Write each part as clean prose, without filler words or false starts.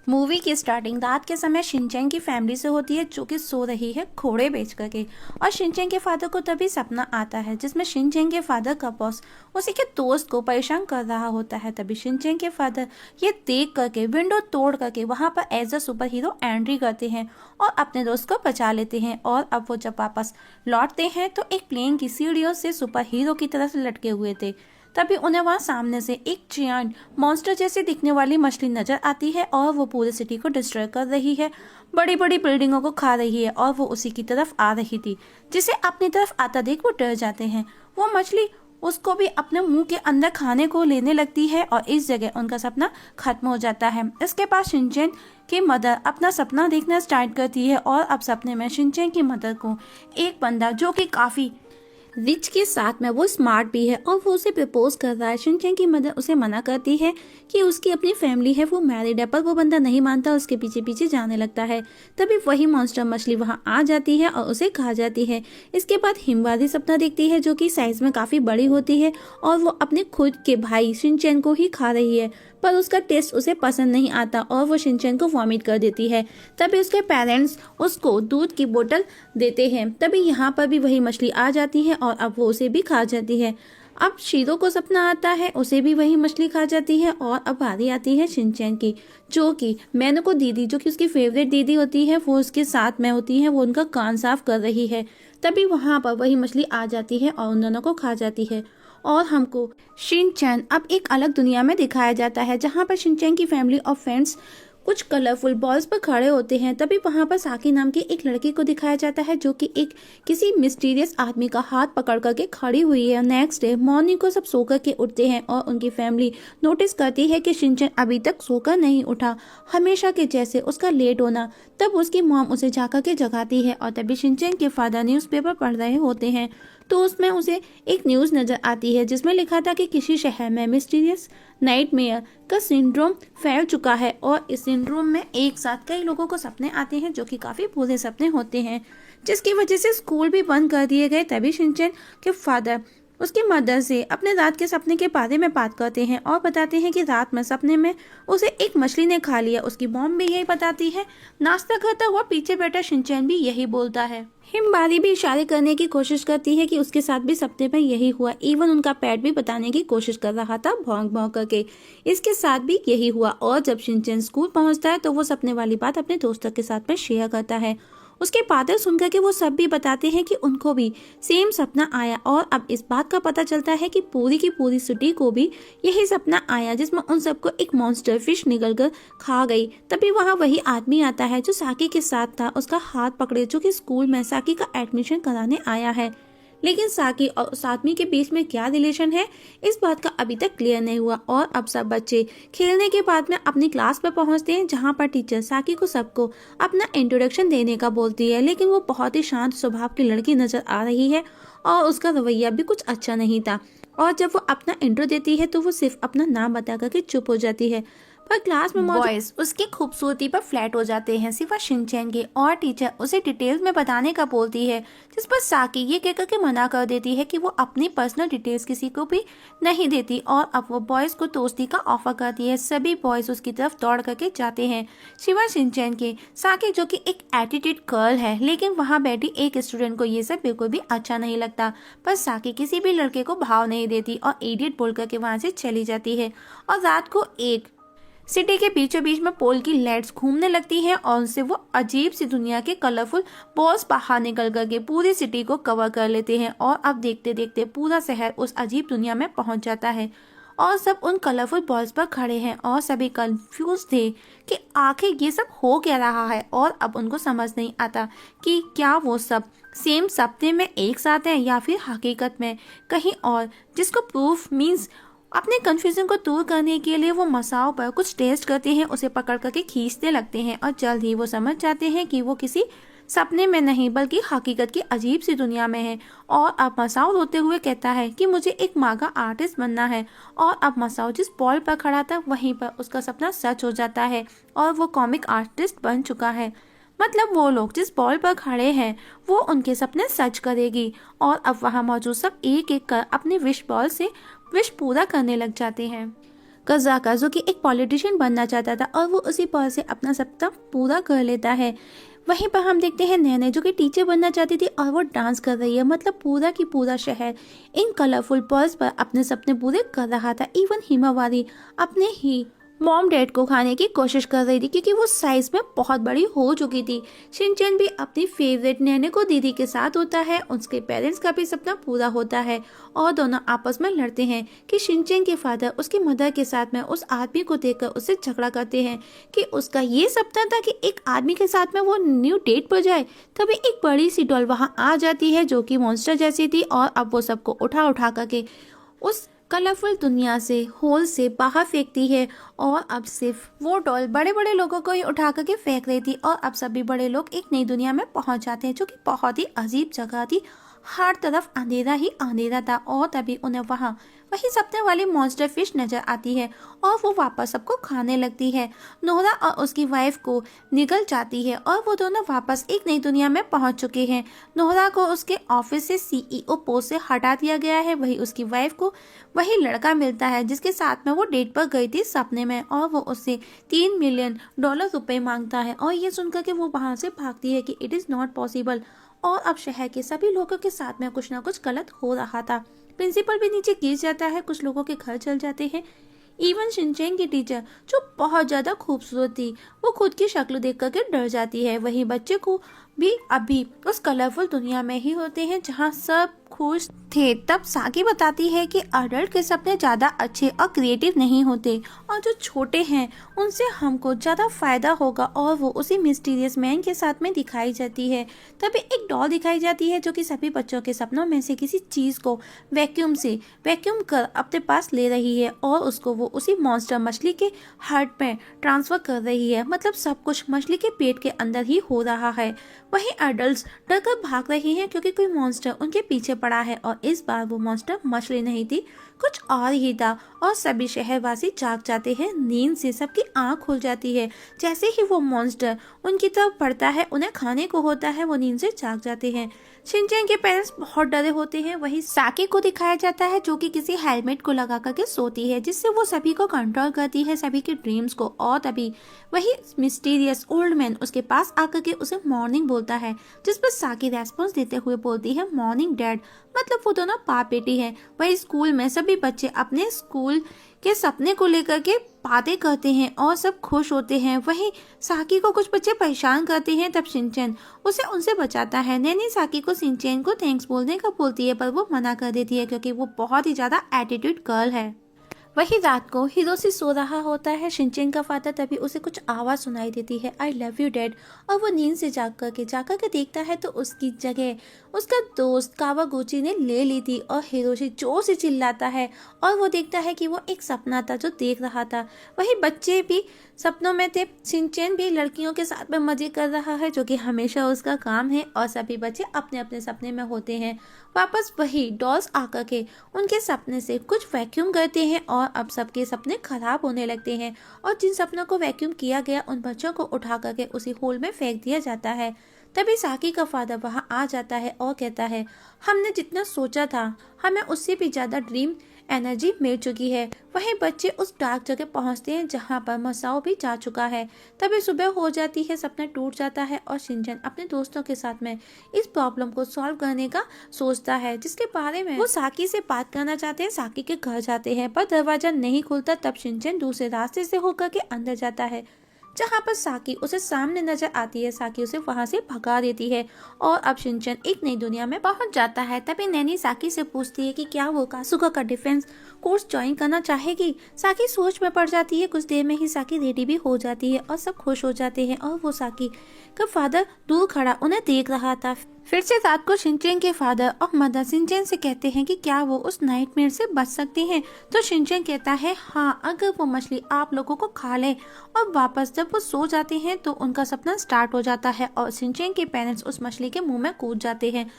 Movie की starting रात के समय शिनचैन की फैमिली से होती है, जो कि सो रही है घोड़े बेच करके। और शिनचैन के फादर को तभी सपना आता है जिसमें शिनचैन के फादर का बॉस उसी के दोस्त को परेशान कर रहा होता है। तभी शिनचैन के फादर ये देख करके विंडो तोड़ करके वहां पर as a superhero entry करते हैं और अपने दोस्त को बचा लेते हैं। और अब वो जब वापस लौटते हैं तो एक प्लेन की सीढ़ियों से सुपर हीरो की तरफ लटके हुए थे। तभी उन्हें वहां सामने से एक जायंट मॉन्स्टर जैसी दिखने वाली मछली नजर आती है और वो पूरी सिटी को डिस्ट्रॉय कर रही है, बड़ी बड़ी बिल्डिंगों को खा रही है और वो उसी की तरफ आ रही थी। जिसे अपनी तरफ आता देख वो डर जाते हैं। वो मछली उसको भी अपने मुंह के अंदर खाने को लेने लगती है और इस जगह उनका सपना खत्म हो जाता है। इसके बाद शिनचैन की मदर अपना सपना देखना स्टार्ट करती है और अब सपने में शिनचैन की मदर को एक बंदा जो कि काफी रिच के साथ में वो स्मार्ट भी है और वो उसे प्रपोज कर रहा है। शिनचैन की मदर उसे मना करती है कि उसकी अपनी फैमिली है, वो मैरिड है, पर वो बंदा नहीं मानता, उसके पीछे पीछे जाने लगता है। तभी वही मॉन्स्टर मछली वहां आ जाती है और उसे खा जाती है। इसके बाद हिमवादी सपना देखती है जो कि साइज में काफी बड़ी होती है और वो अपने खुद के भाई शिनचैन को ही खा रही है, पर उसका टेस्ट उसे पसंद नहीं आता और वो शिनचैन को वॉमिट कर देती है। तभी उसके पेरेंट्स उसको दूध की बोतल देते हैं। तभी यहाँ पर भी वही मछली आ जाती है और अब वो उसे भी खा जाती है। अब शीरो को सपना आता है, उसे भी वही मछली खा जाती है और अब बारी आती है शिनचैन की, जो कि मैनुको दीदी, जो कि उसकी फेवरेट दीदी होती है, वो उसके साथ में होती है, वो उनका कान साफ कर रही है। तभी वहां पर वही मछली आ जाती है और उन दोनों को खा जाती है और हमको शिनचैन अब एक अलग दुनिया में दिखाया जाता है, जहां पर शिनचैन की फैमिली और फ्रेंड्स कुछ कलरफुल बॉल्स पर खड़े होते हैं। तभी वहां पर साकी नाम की एक लड़की को दिखाया जाता है, जो कि एक किसी मिस्टीरियस आदमी का हाथ पकड़ करके खड़ी हुई है। नेक्स्ट डे मॉर्निंग को सब सो करके उठते हैं और उनकी फैमिली नोटिस करती है कि शिनचैन अभी तक सोकर नहीं उठा, हमेशा के जैसे उसका लेट होना। तब उसकी मॉम उसे जाकर के जगाती है और तभी शिनचैन के फादर न्यूज़पेपर पढ़ रहे होते हैं तो उसमें उसे एक न्यूज़ नजर आती है जिसमें लिखा था कि किसी शहर में मिस्टीरियस नाइटमेयर का सिंड्रोम फैल चुका है और इस सिंड्रोम में एक साथ कई लोगों को सपने आते हैं, जो कि काफी बुरे सपने होते हैं, जिसकी वजह से स्कूल भी बंद कर दिए गए। तभी शिनचैन के फादर उसकी मदर से अपने रात के सपने के बारे में बात करते हैं और बताते हैं कि रात में सपने में उसे एक मछली ने खा लिया। उसकी मॉम भी यही बताती है। नाश्ता करता हुआ पीछे बैठा शिनचैन भी यही बोलता है। हिमबारी भी इशारे करने की कोशिश करती है कि उसके साथ भी सपने में यही हुआ। इवन उनका पेट भी बताने की कोशिश कर रहा था भौंक भौंक करके, इसके साथ भी यही हुआ। और जब शिनचैन स्कूल पहुंचता है तो वो सपने वाली बात अपने दोस्तों के साथ में शेयर करता है। उसके फादर सुनकर के वो सब भी बताते हैं कि उनको भी सेम सपना आया और अब इस बात का पता चलता है कि पूरी की पूरी सिटी को भी यही सपना आया, जिसमें उन सबको एक मॉन्स्टर फिश निकल कर खा गई। तभी वहाँ वही आदमी आता है जो साकी के साथ था, उसका हाथ पकड़े, जो कि स्कूल में साकी का एडमिशन कराने आया है। लेकिन साकी और उस आदमी के बीच में क्या रिलेशन है, इस बात का अभी तक क्लियर नहीं हुआ। और अब सब बच्चे खेलने के बाद में अपनी क्लास पर पहुंचते हैं, जहां पर टीचर साकी को सबको अपना इंट्रोडक्शन देने का बोलती है। लेकिन वो बहुत ही शांत स्वभाव की लड़की नजर आ रही है और उसका रवैया भी कुछ अच्छा नहीं था। और जब वो अपना इंट्रो देती है तो वो सिर्फ अपना नाम बता करके चुप हो जाती है। पर क्लास में बॉयज उसकी खूबसूरती पर फ्लैट हो जाते हैं, सिवाय शिनचैन के। और टीचर उसे डिटेल्स में बताने का बोलती है, जिस पर साकी ये कहकर के मना कर देती है कि वो अपनी पर्सनल डिटेल्स किसी को भी नहीं देती। और अब वो बॉयज को दोस्ती का ऑफर करती है। सभी बॉयज उसकी तरफ दौड़ करके जाते हैं, सिवाय शिनचैन के। साकी जो कि एक एटीट्यूड गर्ल है, लेकिन वहाँ बैठी एक स्टूडेंट को ये सब बिल्कुल भी अच्छा नहीं लगता। पर साकी किसी भी लड़के को भाव नहीं देती और इडियट बोल करके वहाँ से चली जाती है। और रात को एक सिटी के बीचों बीच में पोल की लाइट्स घूमने लगती हैं और उनसे वो अजीब सी दुनिया के कलरफुल बॉल्स बाहर निकल करके पूरी सिटी को कवर कर लेते हैं। और अब देखते देखते पूरा शहर उस अजीब दुनिया में पहुंच जाता है और सब उन कलरफुल बॉल्स पर खड़े हैं और सभी कंफ्यूज थे कि आखिर ये सब हो क्या रहा है। और अब उनको समझ नहीं आता कि क्या वो सब सेम सपने में एक साथ हैं या फिर हकीकत में कहीं और, जिसको प्रूफ मीन्स अपने कंफ्यूजन को दूर करने के लिए वो मसाओ पर कुछ टेस्ट करते हैं, उसे पकड़ करके खींचने लगते हैं और जल्द ही वो समझ जाते हैं कि वो किसी सपने में नहीं बल्कि हकीकत की अजीब सी दुनिया में है। और अब मसाओ रोते हुए कहता है कि मुझे एक मांगा आर्टिस्ट बनना है। और अब मसाओ जिस बॉल पर खड़ा था वहीं पर उसका सपना सच हो जाता है और वो कॉमिक आर्टिस्ट बन चुका है। मतलब वो लोग जिस बॉल पर खड़े हैं वो उनके सपने सच करेगी। और अब वहाँ मौजूद सब एक एक कर अपने विश बॉल से विश पूरा करने लग जाते हैं। कज़ाका जो कि एक पॉलिटिशियन बनना चाहता था और वो उसी पल से अपना सपना पूरा कर लेता है। वहीं पर हम देखते हैं नैने जो कि टीचर बनना चाहती थी और वो डांस कर रही है, मतलब पूरा की पूरा शहर इन कलरफुल पर्स पर अपने सपने पूरे कर रहा था। इवन हिमावारी अपने ही मॉम डैड को खाने की कोशिश कर रही थी क्योंकि वो साइज में बहुत बड़ी हो चुकी थी। शिनचैन भी अपनी फेवरेट नैने को दीदी के साथ होता है, उसके पेरेंट्स का भी सपना पूरा होता है और दोनों आपस में लड़ते हैं कि शिनचैन के फादर उसकी मदर के साथ में उस आदमी को देखकर उससे झगड़ा करते हैं कि उसका ये सपना था कि एक आदमी के साथ में वो न्यू डेट पर जाए। तभी एक बड़ी सी डॉल वहां आ जाती है जो कि मॉन्स्टर जैसी थी और अब वो सबको उठा उठा करके उस कलरफुल दुनिया से होल से बाहर फेंकती है और अब सिर्फ वो डॉल बड़े बड़े लोगों को ही उठा करके फेंक रही थी और अब सभी बड़े लोग एक नई दुनिया में पहुंच जाते हैं जो कि बहुत ही अजीब जगह थी। हर तरफ अंधेरा ही अंधेरा था और तभी उन्हें वहां वही सपने वाली मॉन्स्टर फिश नजर आती है और वो वापस सबको खाने लगती है। नोरा और उसकी वाइफ को निगल जाती है और वो दोनों वापस एक नई दुनिया में पहुंच चुके हैं। नोरा को उसके ऑफिस से सीईओ पोस्ट से हटा दिया गया है। वही उसकी वाइफ को वही लड़का मिलता है जिसके साथ में वो डेट पर गई थी सपने में और वो उससे $3 मिलियन रुपए मांगता है और ये सुनकर के वो वहां से भागती है कि इट इज नॉट पॉसिबल। और अब शहर के सभी लोगों के साथ में कुछ ना कुछ गलत हो रहा था। प्रिंसिपल भी नीचे गिर जाता है, कुछ लोगों के घर चल जाते हैं। इवन शिनचैन की टीचर जो बहुत ज्यादा खूबसूरत थी वो खुद की शक्ल देख करके डर जाती है। वही बच्चे को भी अभी उस कलरफुल दुनिया में ही होते हैं जहाँ सब खुश थे। तब साकी बताती है कि अडल्ट के सपने ज्यादा अच्छे और क्रिएटिव नहीं होते और जो छोटे हैं उनसे हमको ज्यादा फायदा होगा और वो उसी मिस्टीरियस मैन के साथ में दिखाई जाती है। तभी एक डॉल दिखाई जाती है जो कि सभी बच्चों के सपनों में से किसी चीज को वैक्यूम कर अपने पास ले रही है और उसको वो उसी मॉन्स्टर मछली के हार्ट में ट्रांसफर कर रही है। मतलब सब कुछ मछली के पेट के अंदर ही हो रहा है। वहीं एडल्ट्स डरकर भाग रहे हैं क्योंकि कोई मॉन्स्टर उनके पीछे पड़ा है और इस बार वो मॉन्स्टर मछली नहीं थी, कुछ और ही था। और सभी शहरवासी जाग जाते हैं नींद से, सबकी आंख खुल जाती है। जैसे ही वो मॉन्स्टर उनकी तरफ बढ़ता है, उन्हें खाने को होता है, वो नींद से जाग जाते हैं। शिनचैन के पेरेंट्स बहुत डरे होते हैं। वही साकी को दिखाया जाता है जो कि किसी हेलमेट को लगा करके सोती है जिससे वो सभी को कंट्रोल करती है, सभी के ड्रीम्स को। और तभी वही मिस्टीरियस ओल्ड मैन उसके पास आकर के उसे मॉर्निंग बोलता है, जिस पर साकी रेस्पॉन्स देते हुए बोलती है मॉर्निंग डैड। मतलब वो दोनों बाप बेटी है। वही स्कूल में सभी बच्चे अपने स्कूल के सपने को लेकर के बातें करते हैं और सब खुश होते हैं। वही साकी को कुछ बच्चे परेशान करते हैं, तब शिनचैन उसे उनसे बचाता है। नैनी साकी को शिनचैन को थैंक्स बोलने का बोलती है पर वो मना कर देती है क्योंकि वो बहुत ही ज्यादा एटीट्यूड गर्ल है। वही रात को हिरोशी सो रहा होता है। शिनचैन का फादर तभी उसे कुछ आवाज सुनाई देती है, आई लव यू डैड। और वो नींद से जाग करके देखता है तो उसकी जगह उसका दोस्त कावागुची ने ले ली थी। और हिरोशी जोर से चिल्लाता है और वो देखता है कि वो एक सपना था जो देख रहा था। वही बच्चे भी सपनों में थे। शिनचैन भी लड़कियों के साथ में मजे कर रहा है जो कि हमेशा उसका काम है और सभी बच्चे अपने अपने सपने में होते हैं। वापस वही डॉल्स आकर के उनके सपने से कुछ वैक्यूम करते हैं और अब सबके सपने खराब होने लगते हैं और जिन सपनों को वैक्यूम किया गया उन बच्चों को उठा करके उसी होल में फेंक दिया जाता है। तभी साकी का फादर वहां आ जाता है और कहता है, हमने जितना सोचा था हमें उससे भी ज्यादा ड्रीम एनर्जी मिल चुकी है। वहीं बच्चे उस डार्क जगह पहुंचते हैं जहां पर मसाओ भी जा चुका है। तभी सुबह हो जाती है, सपना टूट जाता है और शिनचैन अपने दोस्तों के साथ में इस प्रॉब्लम को सॉल्व करने का सोचता है, जिसके बारे में वो साकी से बात करना चाहते हैं। साकी के घर जाते हैं पर दरवाजा नहीं खुलता। तब शिनचैन दूसरे रास्ते से होकर के अंदर जाता है जहाँ पर साकी उसे सामने नजर आती है। साकी उसे वहां से भगा देती है और अब शिनचैन एक नई दुनिया में पहुंच जाता है। तभी नैनी साकी से पूछती है कि क्या वो कासुगा का डिफेंस कोर्स ज्वाइन करना चाहेगी। साकी सोच में पड़ जाती है। कुछ देर में ही साकी रेडी भी हो जाती है और सब खुश हो जाते हैं और वो साकी का फादर दूर खड़ा उन्हें देख रहा था। फिर से रात को शिनचैन के फादर और मदर शिनचैन से कहते हैं कि क्या वो उस नाइटमेयर से बच सकती हैं। तो शिनचैन कहता है हाँ, अगर वो मछली आप लोगों को खा ले। और वापस जब वो सो जाते हैं तो उनका सपना स्टार्ट हो जाता है और शिनचैन के पेरेंट्स उस मछली के मुंह में कूद जाते हैं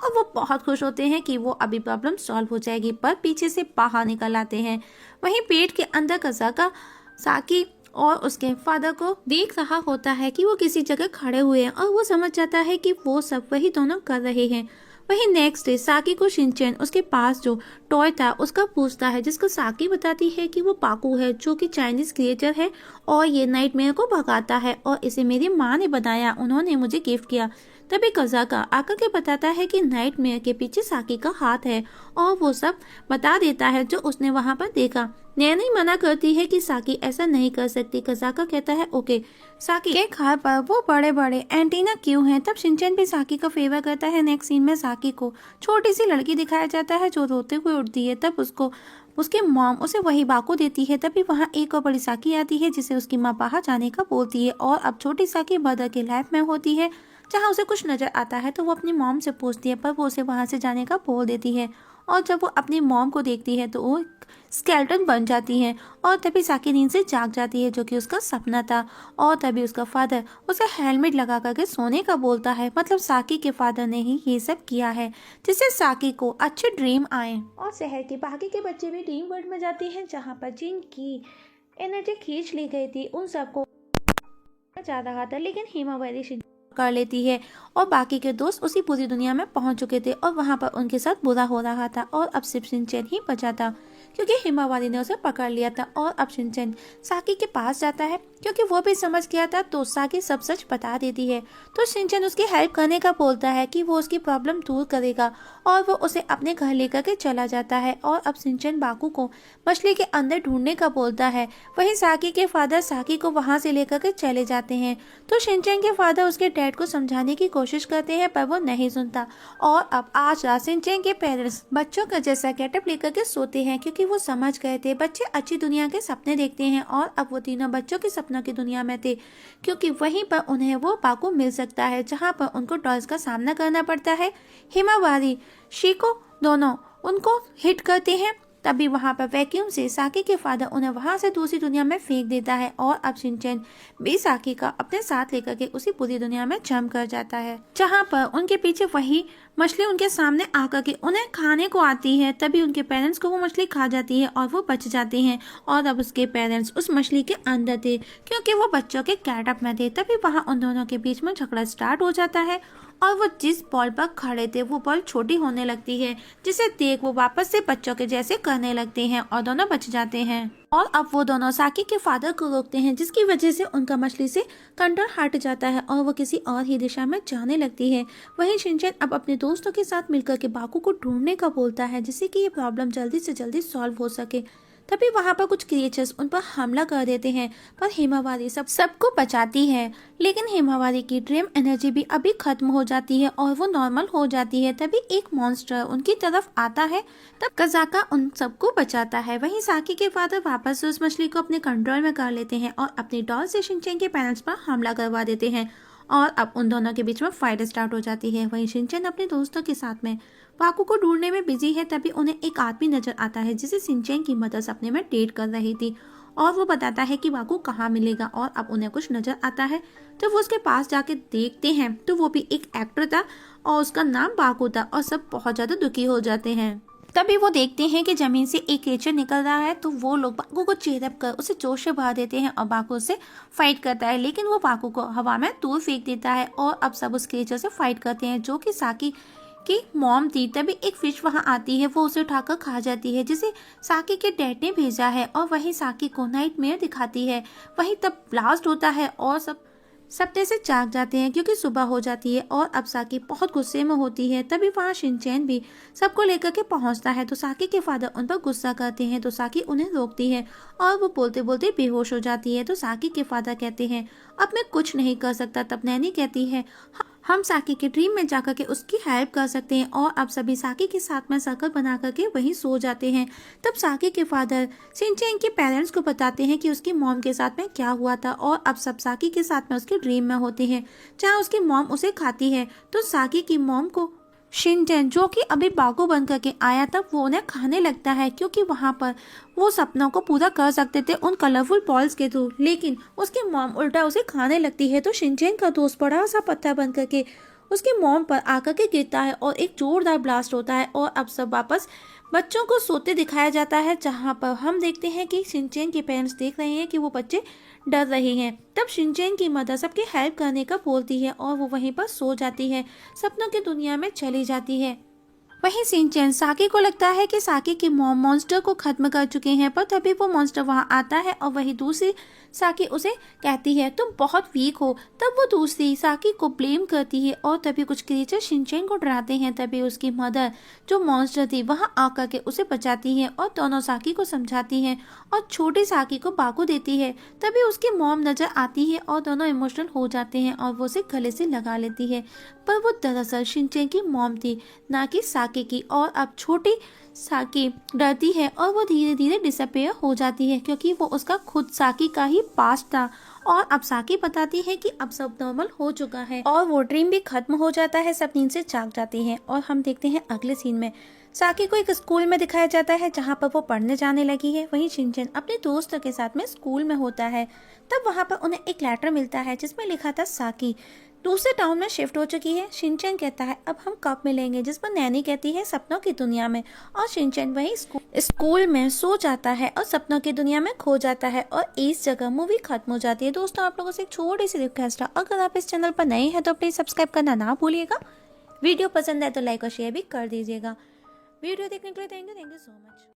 और वो बहुत खुश होते हैं कि वो अभी प्रॉब्लम सॉल्व हो जाएगी, पर पीछे से बाहर निकल आते हैं। वहीं पेट के अंदर कज़ाका साकी और उसके फादर को देख रहा होता है कि वो किसी जगह खड़े हुए हैं और वो समझ जाता है कि वो सब वही दोनों कर रहे हैं। वहीं नेक्स्ट डे साकी को शिनचैन उसके पास जो टॉय था उसका पूछता है, जिसको साकी बताती है कि वो पाकू है जो कि चाइनीज क्रिएचर है और ये नाइटमेयर को भगाता है और इसे मेरी माँ ने बनाया, उन्होंने मुझे गिफ्ट किया। तभी कज़ाका आकर के बताता है कि नाइटमेयर के पीछे साकी का हाथ है और वो सब बता देता है जो उसने वहां पर देखा। नैनी मना करती है कि साकी ऐसा नहीं कर सकती। कज़ाका कहता है ओके। साकी के घर पर वो बड़े बड़े एंटीना क्यों हैं? तब शिनचैन भी साकी का फेवर करता है। नेक्स्ट सीन में साकी को छोटी सी लड़की दिखाया जाता है जो रोते हुए उठती है। तब उसको उसके मॉम उसे वही बाकू देती है। तभी वहाँ एक और बड़ी साकी आती है जिसे उसकी माँ बाहर जाने का बोलती है और अब छोटी साकी ब्रदर के लाइफ में होती है जहाँ उसे कुछ नजर आता है तो वो अपनी मॉम से पूछती है, पर वो उसे वहाँ से जाने का बोल देती है। और जब वो अपनी मॉम को देखती है तो वो स्केलेटन बन जाती है और तभी साकी नींद से जाग जाती है जो कि उसका सपना था। और तभी उसका फादर उसे हेलमेट लगा करके सोने का बोलता है, मतलब साकी के फादर ने ही ये सब किया है जिससे साकी को अच्छे ड्रीम आए। और शहर के बाकी के बच्चे भी ड्रीम वर्ल्ड में जाते हैं जहाँ पर जिनकी एनर्जी खींच ली गई थी उन सबको जा रहा था, लेकिन हिमावरी कर लेती है और बाकी के दोस्त उसी पूरी दुनिया में पहुंच चुके थे और वहां पर उनके साथ बुरा हो रहा था और अब सिर्फ शिनचैन ही बचा था क्योंकि हिमावरी ने उसे पकड़ लिया था। और अब शिनचैन साकी के पास जाता है क्योंकि वो भी समझ गया था तो साकी सब सच बता देती है। तो शिनचैन उसकी हेल्प करने का बोलता है कि वो उसकी प्रॉब्लम दूर करेगा और वो उसे अपने घर लेकर के चला जाता है। और अब शिनचैन बाकू को मछली के अंदर ढूंढने का बोलता है। वहीं साकी के फादर साकी को वहां से लेकर के चले जाते हैं। तो शिनचैन के फादर उसके डैड को समझाने की कोशिश करते हैं पर वो नहीं सुनता। और अब आज रात शिनचैन के पेरेंट्स बच्चों का जैसा गेटअप लेकर के सोते हैं क्योंकि वो समझ गए थे बच्चे अच्छी दुनिया के सपने देखते हैं और अब वो तीनों बच्चों के सपनों की दुनिया में थे क्योंकि वहीं पर उन्हें वो पाकू मिल सकता है जहां पर उनको डॉल्स का सामना करना पड़ता है। हिमावारी शिको दोनों उनको हिट करते हैं। तभी वहां पर वैक्यूम से साकी के फादर उन्हें वहां से दूसरी दुनिया में फेंक देता है और अब शिनचैन भी साकी का अपने साथ लेकर के उसी पूरी दुनिया में जम कर जाता है जहां पर उनके पीछे वही मछली उनके सामने आकर के उन्हें खाने को आती है। तभी उनके पेरेंट्स को वो मछली खा जाती है और वो बच जाते हैं और अब उसके पेरेंट्स उस मछली के अंदर थे क्योंकि वो बच्चों के कैटअप में थे। तभी वहां उन दोनों के बीच में झगड़ा स्टार्ट हो जाता है और वो जिस बॉल पर खड़े थे वो बॉल छोटी होने लगती है जिसे देख वो वापस से बच्चों के जैसे करने लगते हैं और दोनों बच जाते हैं। और अब वो दोनों साकी के फादर को रोकते हैं जिसकी वजह से उनका मछली से कंट्रोल हट जाता है और वो किसी और ही दिशा में जाने लगती है। वहीं शिनचैन अब अपने दोस्तों के साथ मिलकर के बाकू को ढूंढने का बोलता है जिससे कि ये प्रॉब्लम जल्दी से जल्दी सॉल्व हो सके। तभी वहां पर कुछ क्रिएचर्स उन पर हमला कर देते हैं पर हिमावारी सबको बचाती है, लेकिन हिमावारी की ड्रीम एनर्जी भी अभी खत्म हो जाती है और वो नॉर्मल हो जाती है। तभी एक मॉन्स्टर उनकी तरफ आता है, तब कज़ाका उन सबको बचाता है। वहीं साकी के फादर वापस उस मछली को अपने कंट्रोल में कर लेते हैं और अपनी डॉल से शिनचैन के पेरेंट्स पर हमला करवा देते हैं और अब उन दोनों के बीच में फाइट स्टार्ट हो जाती है। वहीं शिनचैन अपने दोस्तों के साथ में बाकू को ढूंढने में बिजी है। तभी उन्हें एक आदमी नजर आता है जिसे शिनचैन की मदर सपने में डेट कर रही थी और वो बताता है कि बाकू कहाँ मिलेगा और अब उन्हें कुछ नजर आता है। जब वो उसके पास जाके देखते हैं तो वो भी एक एक्टर था और उसका नाम बाकू था और सब बहुत ज्यादा दुखी हो जाते हैं। तभी वो देखते हैं कि जमीन से एक क्रिएचर निकल रहा है तो वो लोग बाकू को चेयरअप कर उसे जोश से भगा देते हैं और बाकू उससे फाइट करता है, लेकिन वो बाकू को हवा में दूर फेंक देता है और अब सब उस क्रिएचर से फाइट करते हैं जो कि साकी की मॉम थी। तभी एक फिश वहां आती है, वो उसे उठाकर खा जाती है जिसे साकी के डैड ने भेजा है और वही साकी को नाइटमेयर दिखाती है। वही तब ब्लास्ट होता है और सब सपने से जाग जाते हैं क्योंकि सुबह हो जाती है और अब साकी बहुत गुस्से में होती है। तभी वहाँ शिनचैन भी सबको लेकर के पहुंचता है तो साकी के फादर उन पर गुस्सा करते हैं तो साकी उन्हें रोकती है और वो बोलते बोलते बेहोश हो जाती है। तो साकी के फादर कहते हैं अब मैं कुछ नहीं कर सकता। तब नैनी कहती है हम साकी के ड्रीम में जाकर के उसकी हेल्प कर सकते हैं और अब सभी साकी के साथ में सर्कल बना करके वहीं सो जाते हैं। तब साकी के फादर शिनचैन के पेरेंट्स को बताते हैं कि उसकी मॉम के साथ में क्या हुआ था और अब सब साकी के साथ में उसके ड्रीम में होते हैं जहाँ उसकी मॉम उसे खाती है। तो साकी की मॉम को शिनचैन जो कि अभी बाकू बन करके आया था वो उन्हें खाने लगता है क्योंकि वहां पर वो सपनों को पूरा कर सकते थे उन कलरफुल बॉल्स के थ्रू, लेकिन उसकी मॉम उल्टा उसे खाने लगती है। तो शिनचैन का दोस्त बड़ा सा पत्थर बन करके उसकी मॉम पर आकर के गिरता है और एक जोरदार ब्लास्ट होता है और अब सब वापस बच्चों को सोते दिखाया जाता है जहां पर हम देखते हैं कि शिनचैन के पेरेंट्स देख रहे हैं कि वो बच्चे डर रही हैं। तब शिनचैन की मदर सबकी हेल्प करने का बोलती है और वो वहीं पर सो जाती है, सपनों की दुनिया में चली जाती है। वहीं शिनचैन साकी को लगता है कि साकी की मॉम मॉन्स्टर को खत्म कर चुके हैं, पर तभी वो मॉन्स्टर वहां आता है और वही दूसरी साकी उसे कहती है तुम बहुत वीक हो। तब वो दूसरी साकी को ब्लेम करती है और तभी कुछ क्रिएचर शिनचैन को डराते हैं। तभी उसकी मदर जो मॉन्स्टर थी वहां आकर के उसे बचाती है और दोनों साकी को समझाती है और छोटी साकी को बाकू देती है। तभी उसकी मॉम नजर आती है और दोनों इमोशनल हो जाते हैं और वो उसे गले से लगा लेती है, पर वो दरअसल शिनचैन की मॉम थी, ना कि साकी की। और अब छोटी साकी डरती है और वो धीरे धीरे डिसअपेयर हो जाती है, क्योंकि वो उसका खुद साकी का ही पास्ट था। और अब साकी बताती है कि अब सब नॉर्मल हो चुका है और वो ड्रीम भी खत्म हो जाता है, सब नींद से जाग जाती है। और हम देखते हैं अगले सीन में साकी को एक स्कूल में दिखाया जाता है जहाँ पर वो पढ़ने जाने लगी है। वहीं शिनचैन अपने दोस्तों के साथ में स्कूल में होता है। तब वहाँ पर उन्हें एक लेटर मिलता है जिसमें लिखा था साकी दूसरे टाउन में शिफ्ट हो चुकी है। शिनचैन कहता है अब हम कब मिलेंगे, जिस पर नैनी कहती है सपनों की दुनिया में। और शिनचैन वही स्कूल में सो जाता है और सपनों की दुनिया में खो जाता है और इस जगह मूवी खत्म हो जाती है। दोस्तों आप लोगों से एक छोटी सी रिक्वेस्ट है, अगर आप इस चैनल पर नए हैं तो प्लीज सब्सक्राइब करना ना भूलिएगा। वीडियो पसंद है तो लाइक और शेयर भी कर दीजिएगा। वीडियो देखने के लिए थैंक यू सो मच।